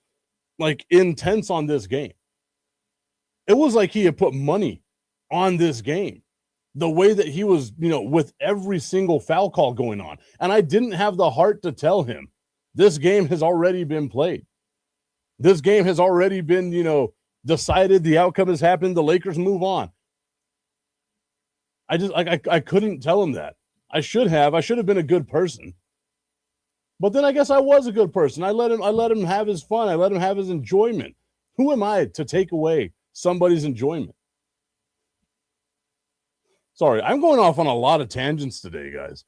like intense on this game. It was like he had put money on this game. The way that he was, with every single foul call going on. And I didn't have the heart to tell him, this game has already been played. This game has already been, decided. The outcome has happened. The Lakers move on. I couldn't tell him that. I should have been a good person. But then I guess I was a good person. I let him have his fun. I let him have his enjoyment. Who am I to take away somebody's enjoyment? Sorry, I'm going off on a lot of tangents today, guys.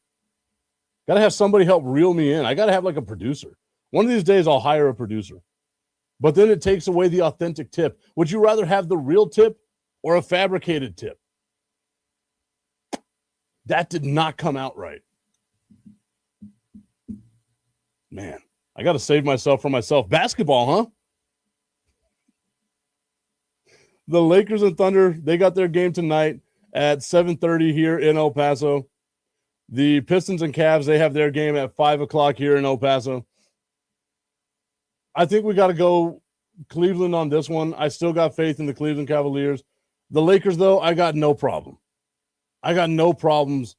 Got to have somebody help reel me in. I got to have like a producer. One of these days I'll hire a producer. But then it takes away the authentic Tip. Would you rather have the real Tip or a fabricated Tip? That did not come out right. Man, I got to save myself from myself. Basketball, huh? The Lakers and Thunder, they got their game tonight at 7:30 here in El Paso. The Pistons and Cavs, they have their game at 5:00 here in El Paso. I think we got to go Cleveland on this one. I still got faith in the Cleveland Cavaliers. The Lakers, though, I got no problem. I got no problems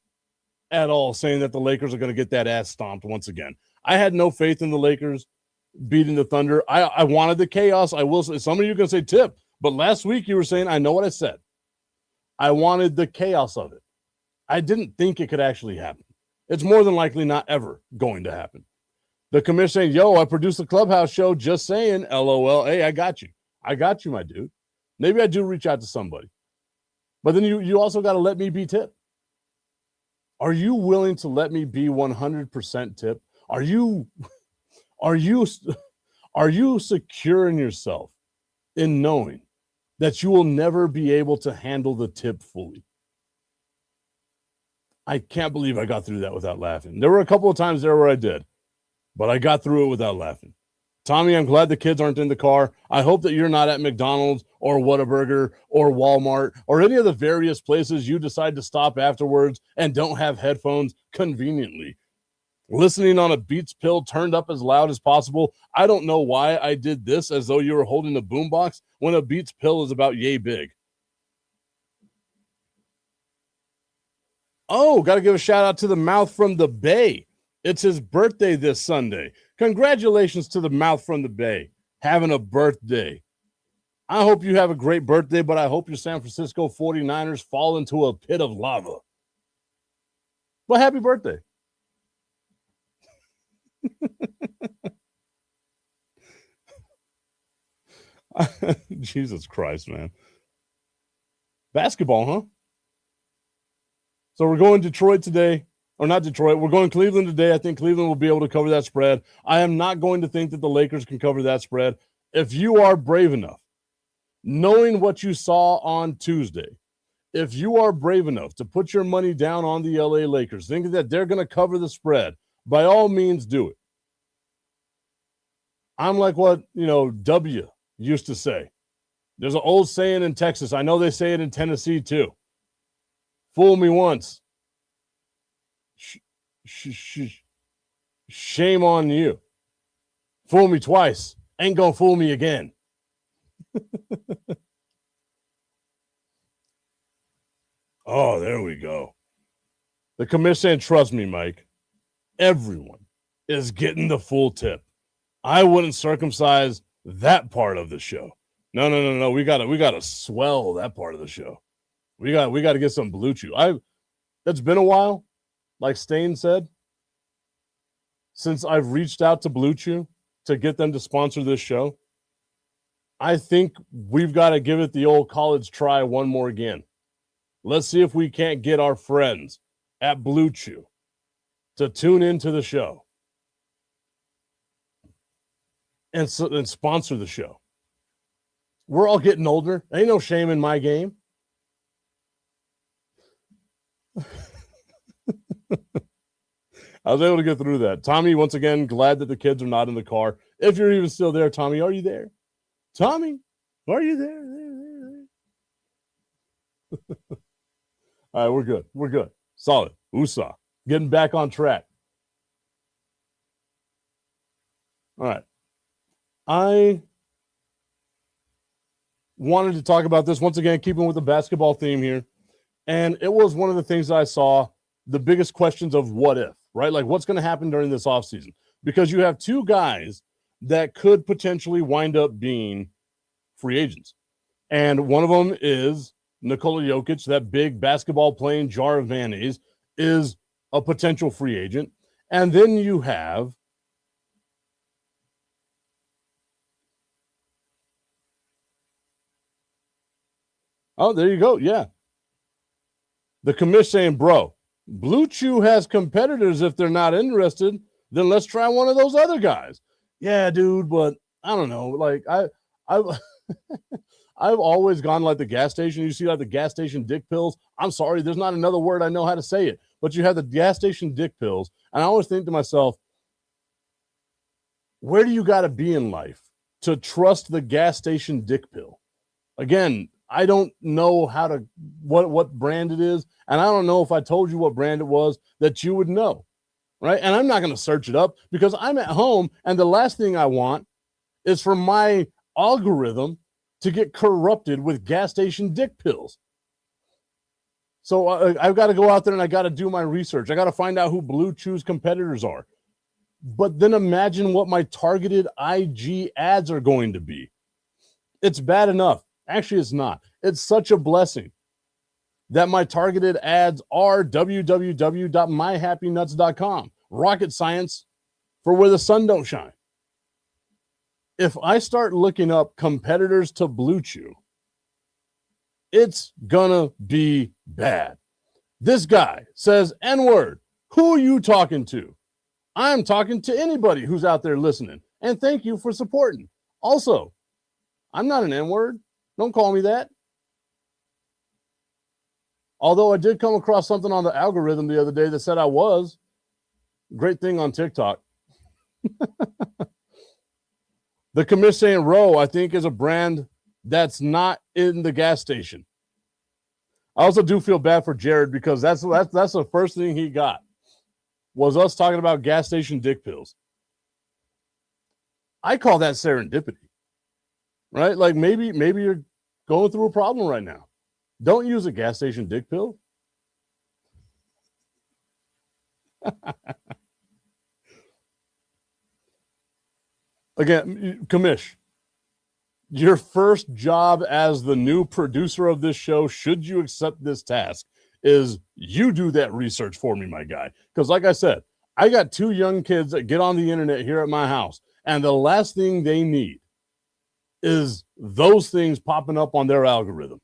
at all saying that the Lakers are going to get that ass stomped once again. I had no faith in the Lakers beating the Thunder. I wanted the chaos. I will say, some of you are going to say, Tip, but last week you were saying, I know what I said. I wanted the chaos of it. I didn't think it could actually happen. It's more than likely not ever going to happen. The commission saying, yo, I produced the Clubhouse show, just saying, LOL. Hey, I got you. I got you, my dude. Maybe I do reach out to somebody. But then you also got to let me be Tip. Are you willing to let me be 100% Tip? Are you secure in yourself in knowing that you will never be able to handle the Tip fully? I can't believe I got through that without laughing. There were a couple of times there where I did, but I got through it without laughing. Tommy, I'm glad the kids aren't in the car. I hope that you're not at McDonald's or Whataburger or Walmart or any of the various places you decide to stop afterwards and don't have headphones conveniently. Listening on a Beats pill turned up as loud as possible. I don't know why I did this as though you were holding a boombox when a Beats pill is about yay big. Oh, got to give a shout out to the Mouth from the Bay. It's his birthday this Sunday. Congratulations to the Mouth from the Bay having a birthday. I hope you have a great birthday, but I hope your San Francisco 49ers fall into a pit of lava. Well, happy birthday. Jesus Christ, man. Basketball, huh? So we're going Detroit today. Or not Detroit. We're going Cleveland today. I think Cleveland will be able to cover that spread. I am not going to think that the Lakers can cover that spread. If you are brave enough, knowing what you saw on Tuesday, if you are brave enough to put your money down on the LA Lakers, thinking that they're going to cover the spread, by all means do it. I'm like what, W used to say. There's an old saying in Texas. I know they say it in Tennessee too. Fool me once. Shame on you. Fool me twice. Ain't gonna fool me again. Oh, there we go. The commission, trust me, Mike. Everyone is getting the full tip. I wouldn't circumcise that part of the show. No. We gotta swell that part of the show. We gotta get some Blue Chew. That's been a while, like Stain said, since I've reached out to Blue Chew to get them to sponsor this show. I think we've got to give it the old college try one more again. Let's see if we can't get our friends at Blue Chew to tune into the show and sponsor the show. We're all getting older. Ain't no shame in my game. I was able to get through that. Tommy, once again, glad that the kids are not in the car. If you're even still there, Tommy, are you there? Tommy, are you there? All right, we're good. We're good. Solid. USA. Getting back on track. All right. I wanted to talk about this once again, keeping with the basketball theme here. And it was one of the things that I saw, the biggest questions of what if, right? Like what's going to happen during this offseason? Because you have two guys that could potentially wind up being free agents. And one of them is Nikola Jokic, that big basketball playing jar of mayonnaise, is a potential free agent. And then you have there you go. Yeah. The commish saying, bro, Blue Chew has competitors. If they're not interested, then let's try one of those other guys. Yeah, dude, but I don't know. Like I've always gone like the gas station. You see like the gas station dick pills. I'm sorry, there's not another word I know how to say it, but you have the gas station dick pills. And I always think to myself, where do you got to be in life to trust the gas station dick pill? Again, I don't know what brand it is, and I don't know if I told you what brand it was that you would know, right? And I'm not going to search it up because I'm at home, and the last thing I want is for my algorithm to get corrupted with gas station dick pills. So I've got to go out there and I got to do my research. I got to find out who Blue Chew's competitors are. But then imagine what my targeted IG ads are going to be. It's bad enough. Actually, it's not. It's such a blessing that my targeted ads are www.myhappynuts.com. Rocket science for where the sun don't shine. If I start looking up competitors to Blue Chew, it's gonna be bad. This guy says N-word. Who are you talking to? I'm talking to anybody who's out there listening. And thank you for supporting. Also, I'm not an N-word. Don't call me that. Although I did come across something on the algorithm the other day that said I was. Great thing on TikTok. The commish saying Row, I think, is a brand that's not in the gas station. I also do feel bad for Jared because that's the first thing he got was us talking about gas station dick pills. I call that serendipity. Right? Like maybe you're going through a problem right now. Don't use a gas station dick pill. Again, commish, your first job as the new producer of this show, should you accept this task, is you do that research for me, my guy. Because like I said, I got two young kids that get on the internet here at my house, and the last thing they need is those things popping up on their algorithm.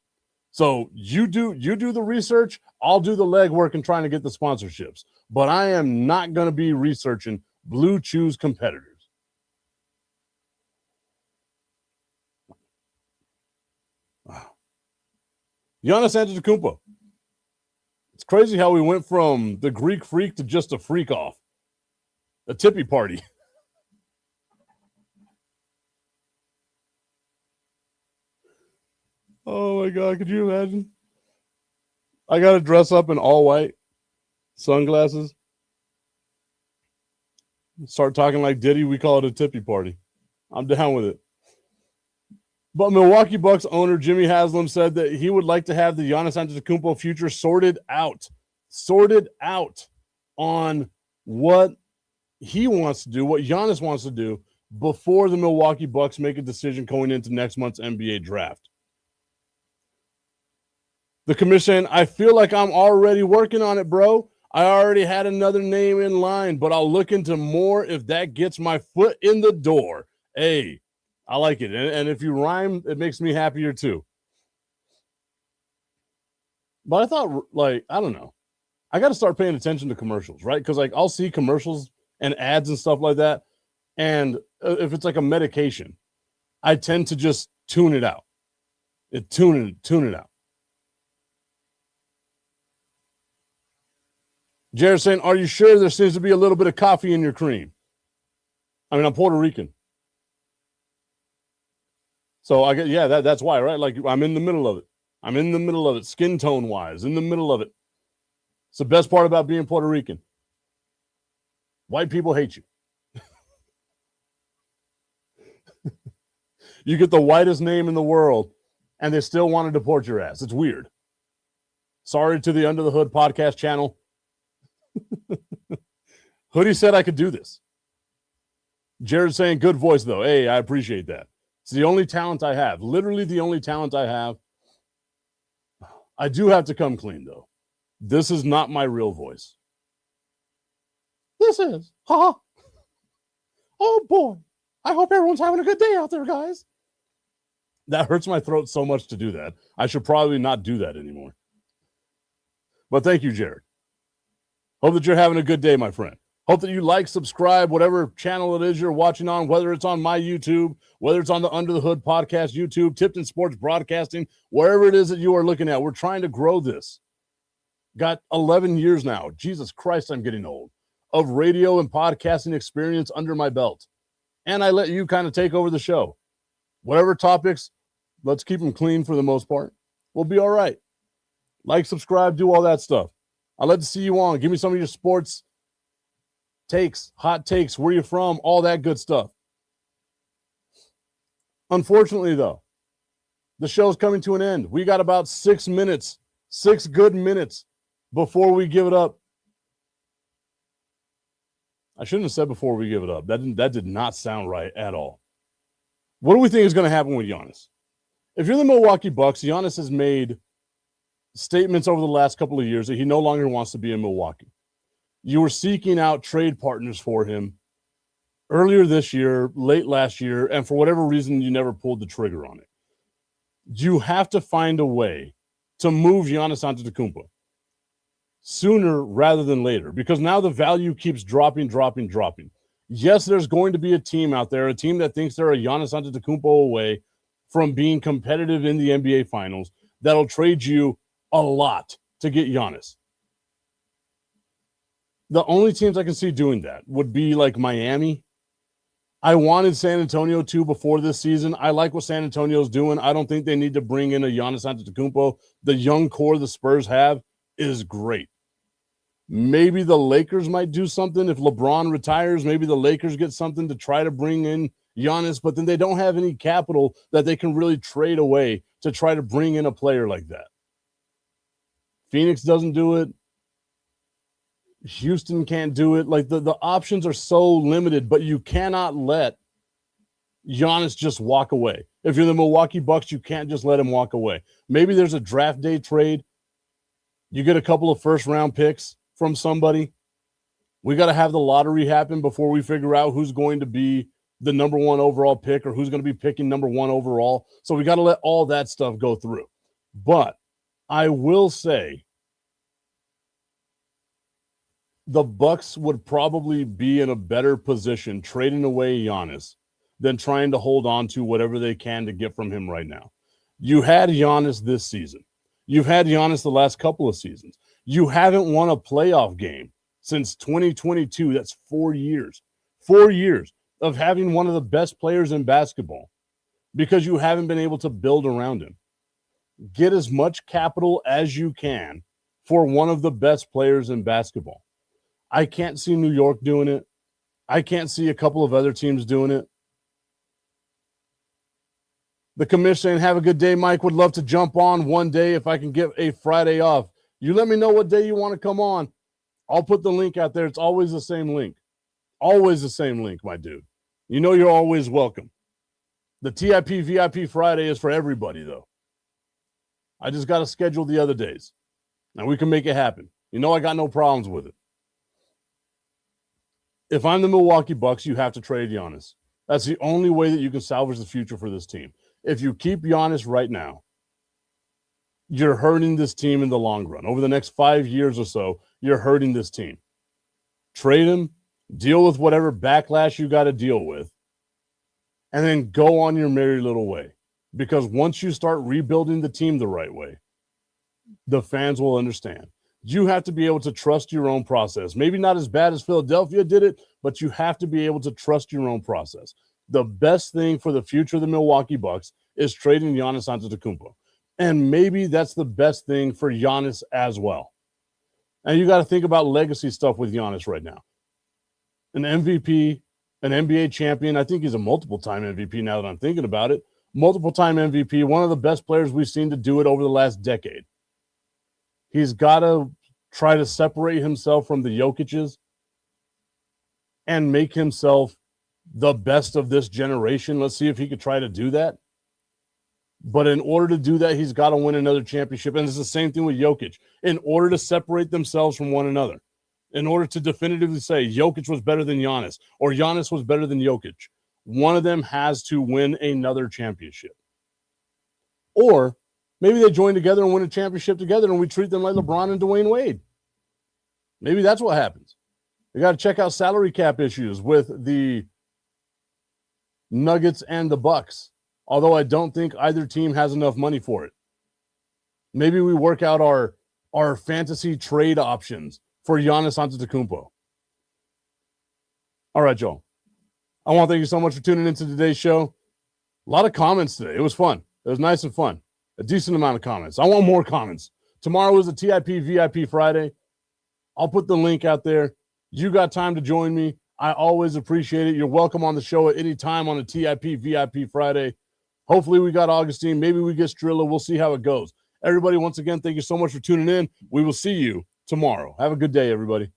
So you do the research, I'll do the legwork and trying to get the sponsorships. But I am not going to be researching Blue Chews competitors. Wow. Giannis Antetokounmpo. It's crazy how we went from the Greek freak to just a freak off. A tippy party. Oh my God, could you imagine? I got to dress up in all white, sunglasses. Start talking like Diddy, we call it a tippy party. I'm down with it. But Milwaukee Bucks owner Jimmy Haslam said that he would like to have the Giannis Antetokounmpo future sorted out on what he wants to do, what Giannis wants to do before the Milwaukee Bucks make a decision going into next month's NBA draft. The commission, I feel like I'm already working on it, bro. I already had another name in line, but I'll look into more if that gets my foot in the door. Hey, I like it. And if you rhyme, it makes me happier too. But I thought, like, I don't know. I got to start paying attention to commercials, right? Because, like, I'll see commercials and ads and stuff like that. And if it's like a medication, I tend to just tune it out. Tune it out. Jared saying, are you sure there seems to be a little bit of coffee in your cream? I mean, I'm Puerto Rican. So I get, yeah, that's why, right? Like, I'm in the middle of it. Skin tone wise, in the middle of it. It's the best part about being Puerto Rican. White people hate you. You get the whitest name in the world, and they still want to deport your ass. It's weird. Sorry to the Under the Hood podcast channel. Hoodie said I could do this. Jared saying, good voice, though. Hey, I appreciate that. It's the only talent I have. Literally the only talent I have. I do have to come clean, though. This is not my real voice. This is. Ha! Oh, boy. I hope everyone's having a good day out there, guys. That hurts my throat so much to do that. I should probably not do that anymore. But thank you, Jared. Hope that you're having a good day, my friend. Hope that you like, subscribe, whatever channel it is you're watching on, whether it's on my YouTube, whether it's on the Under the Hood podcast YouTube, Tipton Sports Broadcasting, wherever it is that you are looking at. We're trying to grow this. Got 11 years now. Jesus Christ, I'm getting old. Of radio and podcasting experience under my belt. And I let you kind of take over the show. Whatever topics, let's keep them clean for the most part. We'll be all right. Like, subscribe, do all that stuff. I'd love to see you on. Give me some of your sports takes, hot takes, where you're from, all that good stuff. Unfortunately, though, the show's coming to an end. We got about 6 minutes, 6 good minutes before we give it up. I shouldn't have said before we give it up. That did not sound right at all. What do we think is going to happen with Giannis? If you're the Milwaukee Bucks, Giannis has made statements over the last couple of years that he no longer wants to be in Milwaukee. You were seeking out trade partners for him earlier this year, late last year, and for whatever reason, you never pulled the trigger on it. You have to find a way to move Giannis Antetokounmpo sooner rather than later, because now the value keeps dropping. Yes, there's going to be a team out there, a team that thinks they're a Giannis Antetokounmpo away from being competitive in the NBA Finals, that'll trade you a lot to get Giannis. The only teams I can see doing that would be like Miami. I wanted San Antonio to before this season. I like what San Antonio's doing. I don't think they need to bring in a Giannis Antetokounmpo. The young core the Spurs have is great. Maybe the Lakers might do something. If LeBron retires, maybe the Lakers get something to try to bring in Giannis, but then they don't have any capital that they can really trade away to try to bring in a player like that. Phoenix doesn't do it. Houston can't do it. Like the options are so limited, but you cannot let Giannis just walk away. If you're the Milwaukee Bucks, you can't just let him walk away. Maybe there's a draft day trade. You get a couple of first-round picks from somebody. We got to have the lottery happen before we figure out who's going to be the number one overall pick or who's going to be picking number one overall. So we got to let all that stuff go through. But I will say the Bucks would probably be in a better position trading away Giannis than trying to hold on to whatever they can to get from him right now. You had Giannis this season. You've had Giannis the last couple of seasons. You haven't won a playoff game since 2022. That's 4 years. 4 years of having one of the best players in basketball because you haven't been able to build around him. Get as much capital as you can for one of the best players in basketball. I can't see New York doing it. I can't see a couple of other teams doing it. The commissioner saying, have a good day, Mike. Would love to jump on one day if I can get a Friday off. You let me know what day you want to come on. I'll put the link out there. It's always the same link. Always the same link, my dude. You know you're always welcome. The TIP VIP Friday is for everybody, though. I just got to schedule the other days. And we can make it happen. You know I got no problems with it. If I'm the Milwaukee Bucks, you have to trade Giannis. That's the only way that you can salvage the future for this team. If you keep Giannis right now, you're hurting this team in the long run. Over the next 5 years or so, you're hurting this team. Trade him, deal with whatever backlash you got to deal with, and then go on your merry little way. Because once you start rebuilding the team the right way, the fans will understand. You have to be able to trust your own process. Maybe not as bad as Philadelphia did it, but you have to be able to trust your own process. The best thing for the future of the Milwaukee Bucks is trading Giannis Antetokounmpo. And maybe that's the best thing for Giannis as well. And you got to think about legacy stuff with Giannis right now. An MVP, an NBA champion. I think he's a multiple-time MVP now that I'm thinking about it. Multiple-time MVP, one of the best players we've seen to do it over the last decade. He's got to try to separate himself from the Jokic's and make himself the best of this generation. Let's see if he could try to do that. But in order to do that, he's got to win another championship. And it's the same thing with Jokic. In order to separate themselves from one another, in order to definitively say Jokic was better than Giannis or Giannis was better than Jokic, one of them has to win another championship. Or maybe they join together and win a championship together and we treat them like LeBron and Dwayne Wade. Maybe that's what happens. We got to check out salary cap issues with the Nuggets and the Bucks, although I don't think either team has enough money for it. Maybe we work out our fantasy trade options for Giannis Antetokounmpo. All right, Joel. I want to thank you so much for tuning into today's show. A lot of comments today. It was fun. It was nice and fun. A decent amount of comments. I want more comments. Tomorrow is a TIP VIP Friday. I'll put the link out there. You got time to join me. I always appreciate it. You're welcome on the show at any time on a TIP VIP Friday. Hopefully we got Augustine. Maybe we get Strilla. We'll see how it goes. Everybody, once again, thank you so much for tuning in. We will see you tomorrow. Have a good day, everybody.